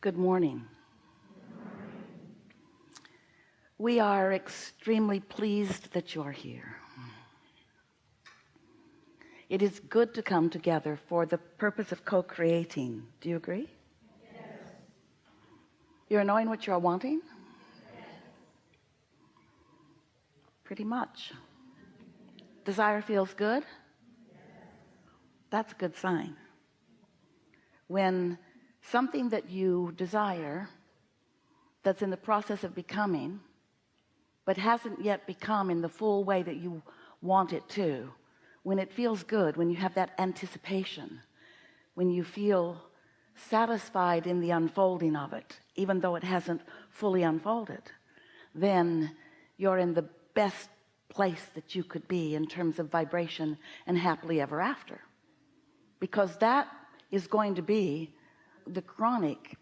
Good morning. We are extremely pleased that you are here. It is good to come together for the purpose of co-creating. Do you agree? Yes. You're knowing what you're wanting? Yes. Pretty much. Desire feels good? Yes. That's a good sign. When something that you desire that's in the process of becoming but hasn't yet become in the full way that you want it to, when it feels good, when you have that anticipation, when you feel satisfied in the unfolding of it, even though it hasn't fully unfolded, then you're in the best place that you could be in terms of vibration and happily ever after, because that is going to be the chronic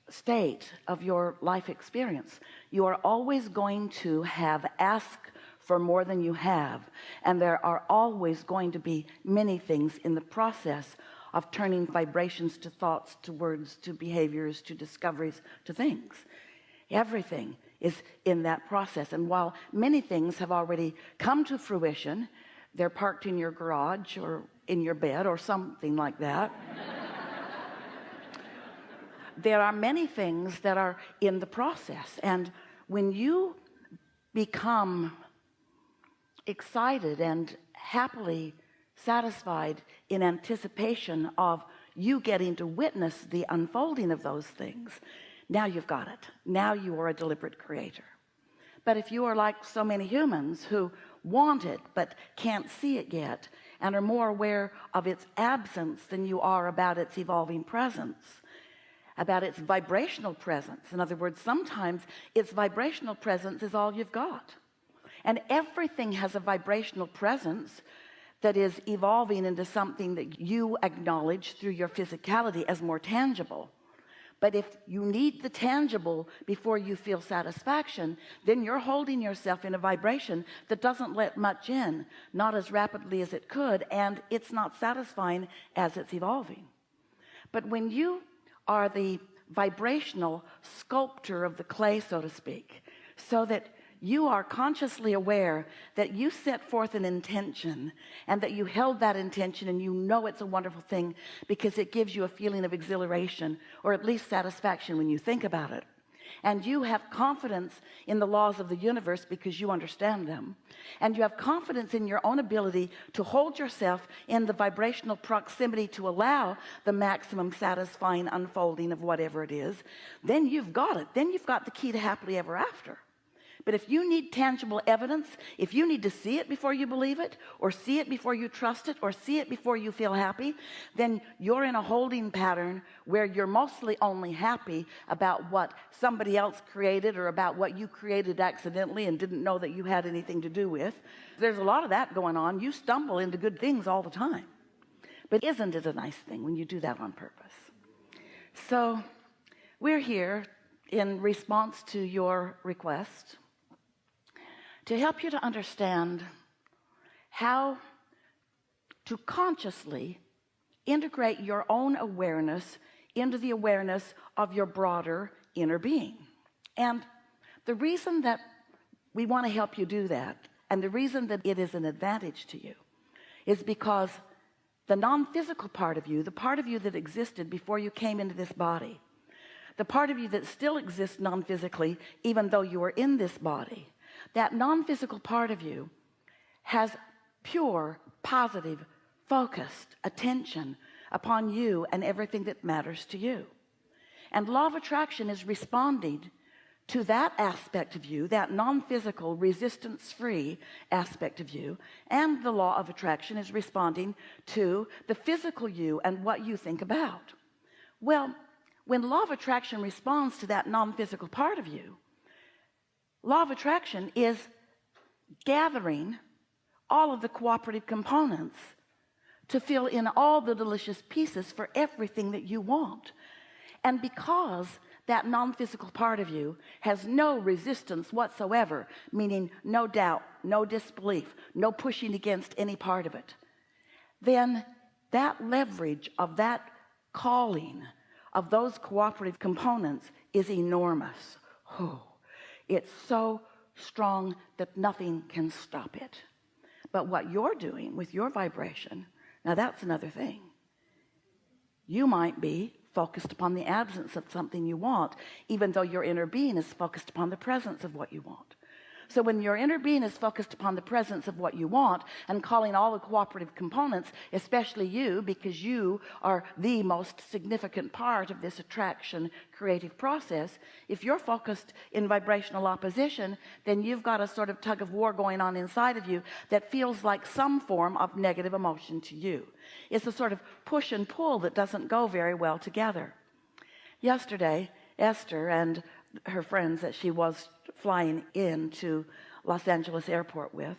state of your life experience. You are always going to have asked for more than you have, and there are always going to be many things in the process of turning vibrations to thoughts, to words, to behaviors, to discoveries, to things. Everything is in that process, and while many things have already come to fruition, they're parked in your garage or in your bed or something like that. There are many things that are in the process, and when you become excited and happily satisfied in anticipation of you getting to witness the unfolding of those things, now you've got it. Now you are a deliberate creator. But if you are like so many humans who want it but can't see it yet and are more aware of its absence than you are about its evolving presence, about its vibrational presence, in other words, sometimes its vibrational presence is all you've got, and everything has a vibrational presence that is evolving into something that you acknowledge through your physicality as more tangible. But if you need the tangible before you feel satisfaction, then you're holding yourself in a vibration that doesn't let much in, not as rapidly as it could, and it's not satisfying as it's evolving. But when you are the vibrational sculptor of the clay, so to speak, so that you are consciously aware that you set forth an intention and that you held that intention, and you know it's a wonderful thing because it gives you a feeling of exhilaration or at least satisfaction when you think about it, and you have confidence in the laws of the universe because you understand them, and you have confidence in your own ability to hold yourself in the vibrational proximity to allow the maximum satisfying unfolding of whatever it is, then you've got it. Then you've got the key to happily ever after. But if you need tangible evidence, if you need to see it before you believe it, or see it before you trust it, or see it before you feel happy, then you're in a holding pattern where you're mostly only happy about what somebody else created or about what you created accidentally and didn't know that you had anything to do with. There's a lot of that going on. You stumble into good things all the time. But isn't it a nice thing when you do that on purpose? So we're here in response to your request to help you to understand how to consciously integrate your own awareness into the awareness of your broader inner being. And the reason that we want to help you do that, and the reason that it is an advantage to you, is because the non-physical part of you, the part of you that existed before you came into this body, the part of you that still exists non-physically even though you are in this body, that non-physical part of you has pure, positive, focused attention upon you and everything that matters to you. And law of attraction is responding to that aspect of you, that non-physical, resistance-free aspect of you, and the law of attraction is responding to the physical you and what you think about. Well, when law of attraction responds to that non-physical part of you, law of attraction is gathering all of the cooperative components to fill in all the delicious pieces for everything that you want. And because that non-physical part of you has no resistance whatsoever, meaning no doubt, no disbelief, no pushing against any part of it, then that leverage of that calling of those cooperative components is enormous. It's so strong that nothing can stop it. But what you're doing with your vibration, now that's another thing. You might be focused upon the absence of something you want, even though your inner being is focused upon the presence of what you want. So when your inner being is focused upon the presence of what you want and calling all the cooperative components, especially you, because you are the most significant part of this attraction creative process, if you're focused in vibrational opposition, then you've got a sort of tug of war going on inside of you that feels like some form of negative emotion to you. It's a sort of push and pull that doesn't go very well together. Yesterday, Esther and her friends that she was flying into Los Angeles airport with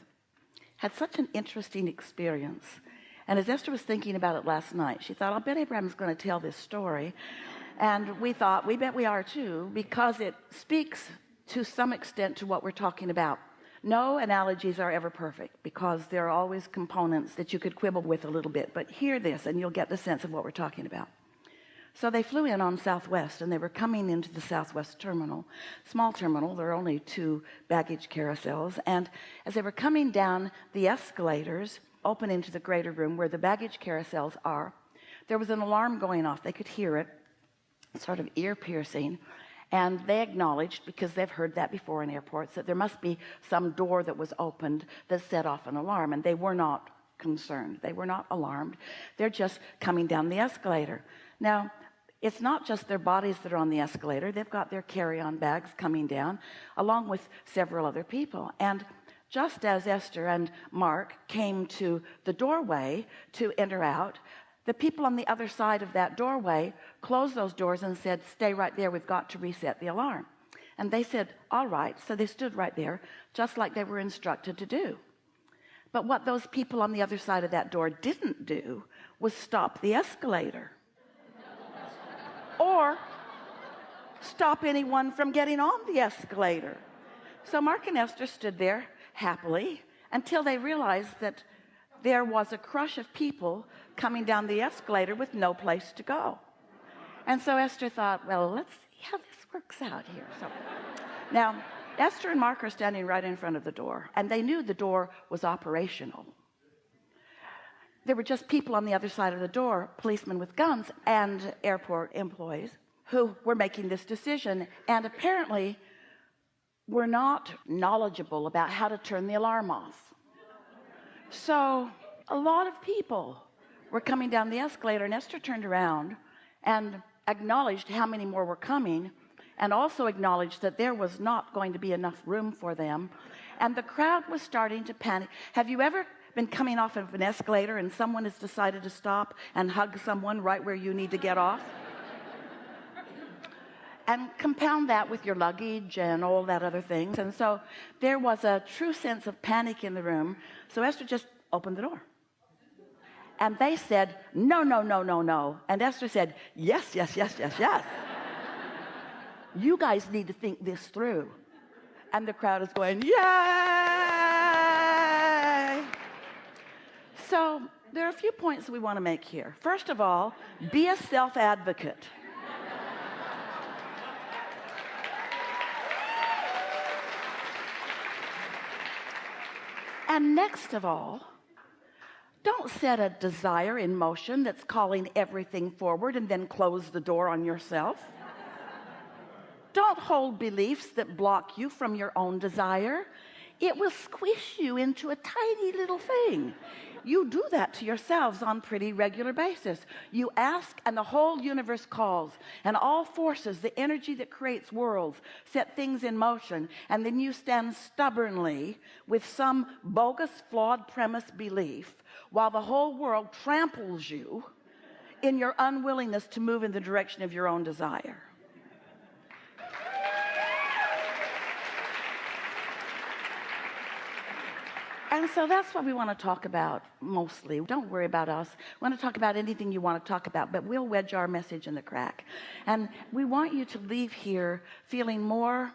had such an interesting experience. And as Esther was thinking about it last night, she thought, I'll bet Abraham's going to tell this story. And we thought, we bet we are too, because it speaks to some extent to what we're talking about. No analogies are ever perfect, because there are always components that you could quibble with a little bit, but hear this and you'll get the sense of what we're talking about. So they flew in on Southwest, and they were coming into the Southwest terminal, small terminal. There are only 2 baggage carousels. And as they were coming down the escalators, open into the greater room where the baggage carousels are, there was an alarm going off. They could hear it, sort of ear piercing. And they acknowledged, because they've heard that before in airports, that there must be some door that was opened that set off an alarm. And they were not concerned. They were not alarmed. They're just coming down the escalator. Now, it's not just their bodies that are on the escalator. They've got their carry-on bags coming down, along with several other people. And just as Esther and Mark came to the doorway to enter out, the people on the other side of that doorway closed those doors and said, stay right there, we've got to reset the alarm. And they said, all right. So they stood right there, just like they were instructed to do. But what those people on the other side of that door didn't do was stop the escalator or stop anyone from getting on the escalator. So Mark and Esther stood there happily until they realized that there was a crush of people coming down the escalator with no place to go. And so Esther thought, well, let's see how this works out here. So now Esther and Mark are standing right in front of the door, and they knew the door was operational. There were just people on the other side of the door, policemen with guns and airport employees, who were making this decision, and apparently were not knowledgeable about how to turn the alarm off. So a lot of people were coming down the escalator, and Esther turned around and acknowledged how many more were coming, and also acknowledged that there was not going to be enough room for them, and the crowd was starting to panic. Have you ever been coming off of an escalator and someone has decided to stop and hug someone right where you need to get off? And compound that with your luggage and all that other things. And so there was a true sense of panic in the room. So Esther just opened the door. And they said, no, no, no, no, no. And Esther said, yes, yes, yes, yes, yes. You guys need to think this through. And the crowd is going, yay! So there are a few points we want to make here. First of all, be a self-advocate. And next of all, don't set a desire in motion that's calling everything forward and then close the door on yourself. Don't hold beliefs that block you from your own desire. It will squish you into a tiny little thing. You do that to yourselves on pretty regular basis. You ask and the whole universe calls, and all forces, the energy that creates worlds, set things in motion, and then you stand stubbornly with some bogus, flawed premise belief while the whole world tramples you in your unwillingness to move in the direction of your own desire. And so that's what we want to talk about mostly. Don't worry about us. We want to talk about anything you want to talk about, but we'll wedge our message in the crack. And we want you to leave here feeling more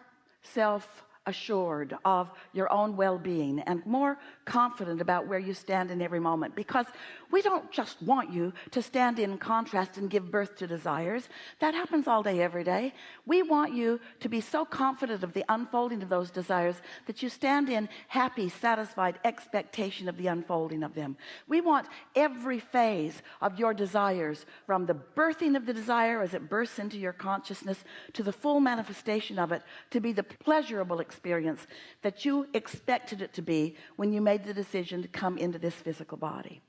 assured of your own well-being and more confident about where you stand in every moment, because we don't just want you to stand in contrast and give birth to desires. That happens all day every day. We want you to be so confident of the unfolding of those desires that you stand in happy, satisfied expectation of the unfolding of them. We want every phase of your desires, from the birthing of the desire as it bursts into your consciousness to the full manifestation of it, to be the pleasurable experience that you expected it to be when you made the decision to come into this physical body.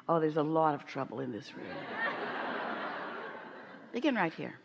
Oh, there's a lot of trouble in this room. Begin right here.